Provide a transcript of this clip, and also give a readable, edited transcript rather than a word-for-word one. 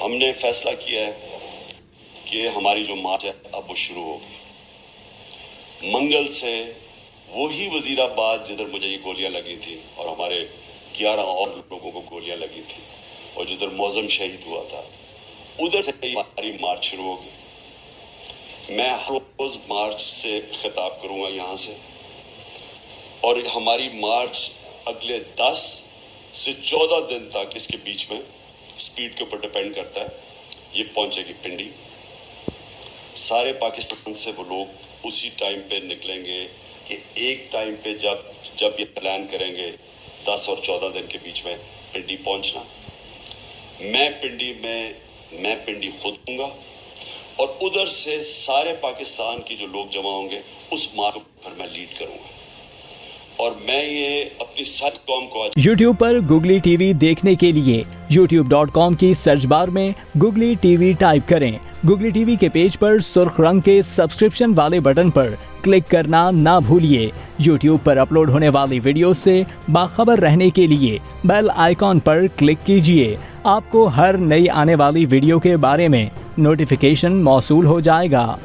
ہم نے فیصلہ کیا ہے کہ ہماری جو مارچ ہے اب وہ شروع ہوگی منگل سے وہی وزیر آباد جدھر مجھے یہ گولیاں لگی تھیں اور ہمارے 11 اور لوگوں کو گولیاں لگی تھیں اور جدھر معظم شہید ہوا تھا ادھر سے ہماری مارچ شروع ہوگی. میں ہر روز مارچ سے خطاب کروں گا یہاں سے اور ہماری مارچ اگلے 10 سے 14 دن تک اس کے بیچ میں سپیڈ کے اوپر ڈیپینڈ کرتا ہے یہ پہنچے گی پنڈی. سارے پاکستان سے وہ لوگ اسی ٹائم پہ نکلیں گے کہ ایک ٹائم پہ جب یہ پلان کریں گے 10 اور 14 دن کے بیچ میں پنڈی پہنچنا. میں پنڈی خود ہوں گا اور ادھر سے سارے پاکستان کی جو لوگ جمع ہوں گے اس مارچ پر میں لیڈ کروں گا اور میں یہ اپنی ساری قوم کو یوٹیوب پر گوگلی ٹی وی دیکھنے کے لیے youtube.com کی سرچ بار میں گوگلی ٹی وی ٹائپ کریں. گوگلی ٹی وی کے پیج پر سرخ رنگ کے سبسکرپشن والے بٹن پر کلک کرنا نہ بھولیے. یوٹیوب پر اپلوڈ ہونے والی ویڈیو سے باخبر رہنے کے لیے بیل آئیکن پر کلک کیجیے. آپ کو ہر نئی آنے والی ویڈیو کے بارے میں نوٹیفیکیشن موصول ہو جائے گا.